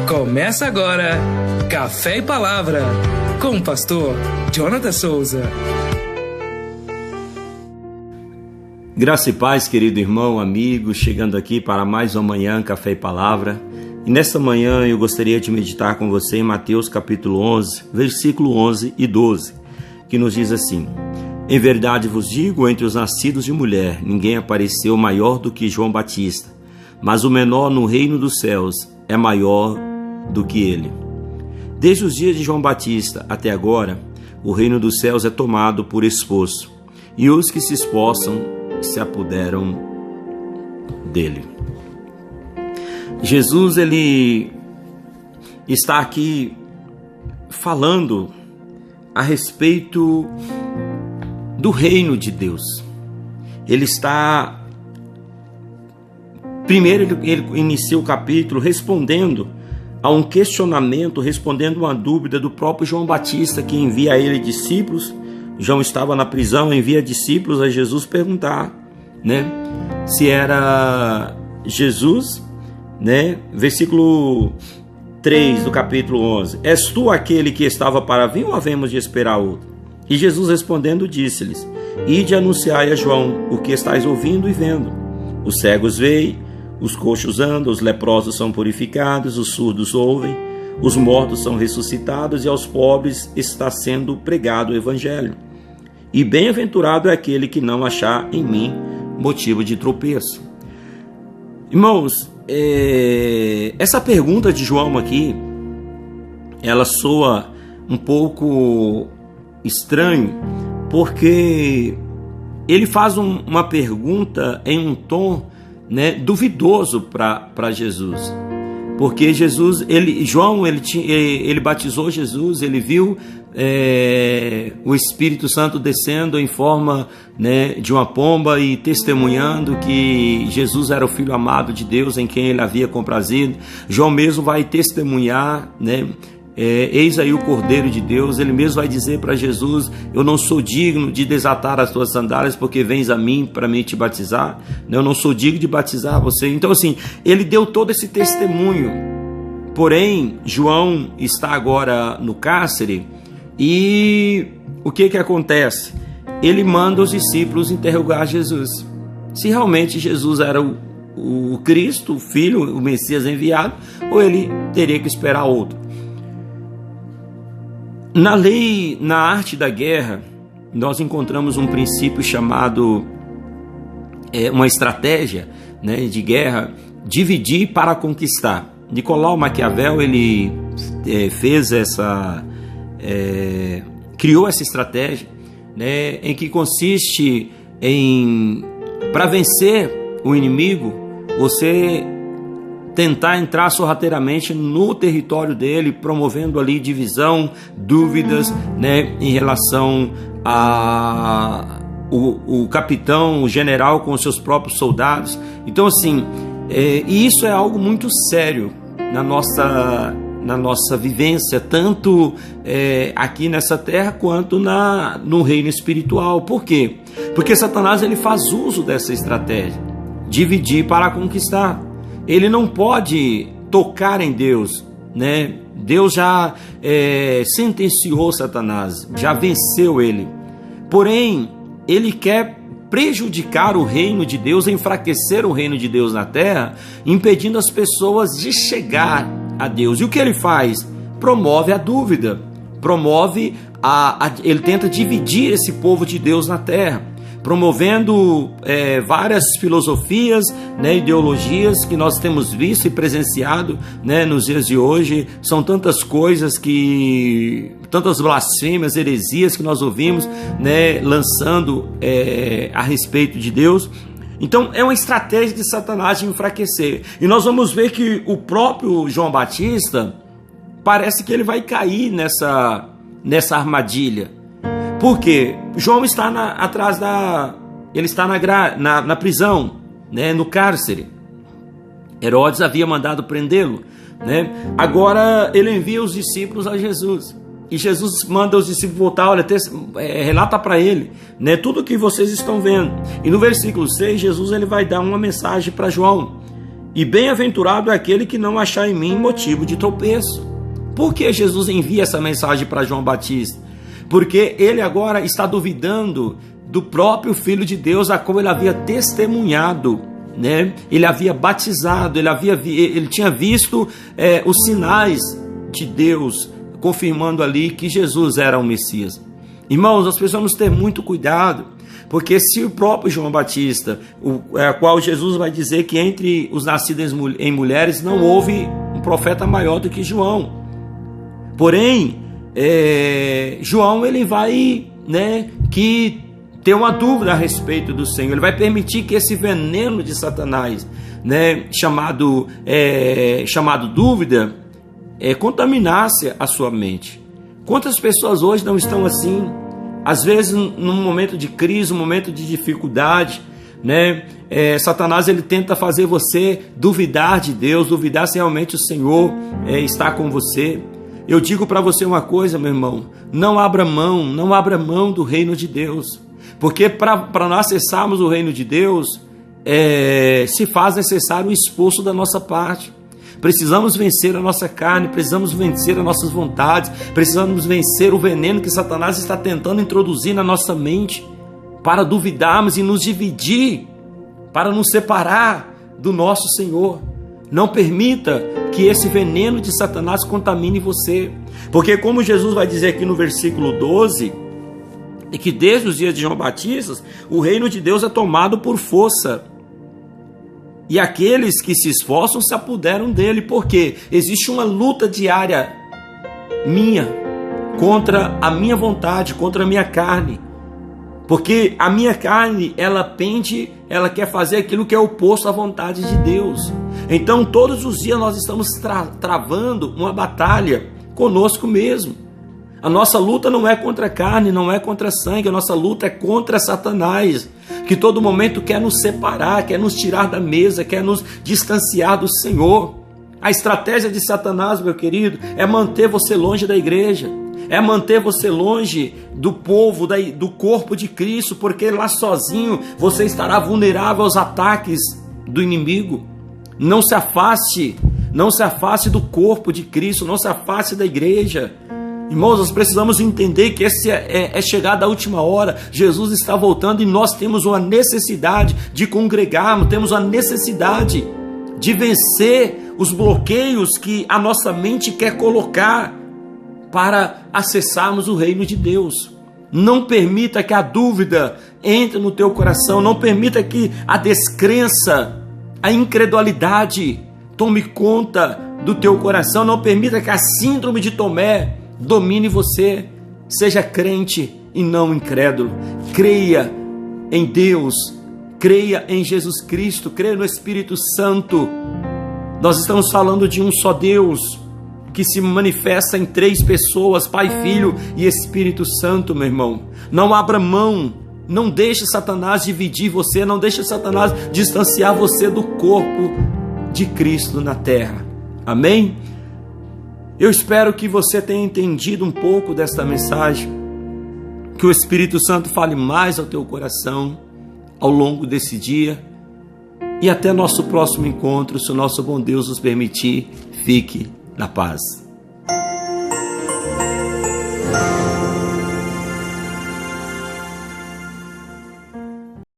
Começa agora Café e Palavra com o pastor Jonathan Souza. Graça e paz, querido irmão, amigo, chegando aqui para mais uma manhã Café e Palavra. E nesta manhã eu gostaria de meditar com você em Mateus capítulo 11, versículo 11 e 12, que nos diz assim: Em verdade vos digo, entre os nascidos de mulher, ninguém apareceu maior do que João Batista, mas o menor no reino dos céus é maior do que ele. Desde os dias de João Batista até agora, o reino dos céus é tomado por esforço, e os que se esforçam se apoderam dele. Jesus, ele está aqui falando a respeito do reino de Deus. Ele está, primeiro ele inicia o capítulo respondendo a um questionamento, respondendo uma dúvida do próprio João Batista, que envia a ele discípulos. João estava na prisão, envia discípulos a Jesus perguntar, se era Jesus, versículo 3 do capítulo 11: És tu aquele que estava para vir ou havemos de esperar outro? E Jesus respondendo disse-lhes: Ide anunciai a João o que estáis ouvindo e vendo. Os cegos veem, os coxos andam, os leprosos são purificados, os surdos ouvem, os mortos são ressuscitados e aos pobres está sendo pregado o evangelho. E bem-aventurado é aquele que não achar em mim motivo de tropeço. Irmãos, essa pergunta de João aqui, ela soa um pouco estranho, porque ele faz uma pergunta em um tom duvidoso para Jesus, porque Jesus, João batizou Jesus, ele viu o Espírito Santo descendo em forma de uma pomba e testemunhando que Jesus era o Filho amado de Deus, em quem ele havia comprazido. João mesmo vai testemunhar, eis aí o Cordeiro de Deus. Ele mesmo vai dizer para Jesus: eu não sou digno de desatar as tuas sandálias, porque vens a mim para me te batizar. Eu não sou digno de batizar você. Então assim, ele deu todo esse testemunho. Porém, João está agora no cárcere e o que acontece? Ele manda os discípulos interrogar Jesus, se realmente Jesus era o Cristo, o Filho, o Messias enviado, ou ele teria que esperar outro. Na lei, na arte da guerra, nós encontramos um princípio chamado, uma estratégia de guerra: dividir para conquistar. Nicolau Maquiavel, ele criou essa estratégia, em que consiste em, para vencer o inimigo, você tentar entrar sorrateiramente no território dele, promovendo ali divisão, dúvidas, em relação a o capitão, o general com os seus próprios soldados. Então assim, e isso é algo muito sério na nossa vivência, tanto aqui nessa terra quanto no reino espiritual. Por quê? Porque Satanás, ele faz uso dessa estratégia: dividir para conquistar. Ele não pode tocar em Deus, Deus já sentenciou Satanás, já venceu ele. Porém, ele quer prejudicar o reino de Deus, enfraquecer o reino de Deus na terra, impedindo as pessoas de chegar a Deus. E o que ele faz? Promove a dúvida, ele tenta dividir esse povo de Deus na terra, promovendo várias filosofias, ideologias que nós temos visto e presenciado nos dias de hoje. São tantas coisas, tantas blasfêmias, heresias que nós ouvimos lançando a respeito de Deus. Então é uma estratégia de Satanás de enfraquecer. E nós vamos ver que o próprio João Batista parece que ele vai cair nessa armadilha. Por quê? João está ele está na prisão, no cárcere. Herodes havia mandado prendê-lo, Agora ele envia os discípulos a Jesus. E Jesus manda os discípulos voltar: olha, relata para ele, tudo o que vocês estão vendo. E no versículo 6, Jesus, ele vai dar uma mensagem para João. E bem-aventurado é aquele que não achar em mim motivo de tropeço. Por que Jesus envia essa mensagem para João Batista? Porque ele agora está duvidando do próprio Filho de Deus, a qual ele havia testemunhado, né? Ele havia batizado, ele tinha visto os sinais de Deus, confirmando ali que Jesus era o Messias. Irmãos, nós precisamos ter muito cuidado, porque se o próprio João Batista, a qual Jesus vai dizer que entre os nascidos em mulheres não houve um profeta maior do que João. Porém, João ele vai, que ter uma dúvida a respeito do Senhor. Ele vai permitir que esse veneno de Satanás, chamado dúvida, contaminasse a sua mente. Quantas pessoas hoje não estão assim? Às vezes, num momento de crise, num momento de dificuldade, Satanás ele tenta fazer você duvidar de Deus, duvidar se realmente o Senhor está com você. Eu digo para você uma coisa, meu irmão, não abra mão do reino de Deus, porque para nós acessarmos o reino de Deus, se faz necessário o esforço da nossa parte. Precisamos vencer a nossa carne, precisamos vencer as nossas vontades, precisamos vencer o veneno que Satanás está tentando introduzir na nossa mente, para duvidarmos e nos dividir, para nos separar do nosso Senhor. Não permita que esse veneno de Satanás contamine você, porque como Jesus vai dizer aqui no versículo 12, é que desde os dias de João Batista, o reino de Deus é tomado por força, e aqueles que se esforçam se apoderam dele, porque existe uma luta diária minha, contra a minha vontade, contra a minha carne, porque a minha carne, ela quer fazer aquilo que é oposto à vontade de Deus. Então todos os dias nós estamos travando uma batalha conosco mesmo. A nossa luta não é contra a carne, não é contra sangue, a nossa luta é contra Satanás, que todo momento quer nos separar, quer nos tirar da mesa, quer nos distanciar do Senhor. A estratégia de Satanás, meu querido, é manter você longe da igreja, é manter você longe do povo, do corpo de Cristo, porque lá sozinho você estará vulnerável aos ataques do inimigo. Não se afaste do corpo de Cristo, não se afaste da igreja. Irmãos, nós precisamos entender que esse é chegada a última hora. Jesus está voltando e nós temos uma necessidade de congregarmos, temos uma necessidade de vencer os bloqueios que a nossa mente quer colocar para acessarmos o reino de Deus. Não permita que a dúvida entre no teu coração, não permita que a descrença, a incredulidade tome conta do teu coração, não permita que a síndrome de Tomé domine você. Seja crente e não incrédulo. Creia em Deus, creia em Jesus Cristo, creia no Espírito Santo. Nós estamos falando de um só Deus, que se manifesta em 3 pessoas, Pai, Filho e Espírito Santo, meu irmão. Não abra mão, não deixe Satanás dividir você, não deixe Satanás distanciar você do corpo de Cristo na terra. Amém? Eu espero que você tenha entendido um pouco desta mensagem, que o Espírito Santo fale mais ao teu coração ao longo desse dia, e até nosso próximo encontro, se o nosso bom Deus nos permitir. Fique na paz.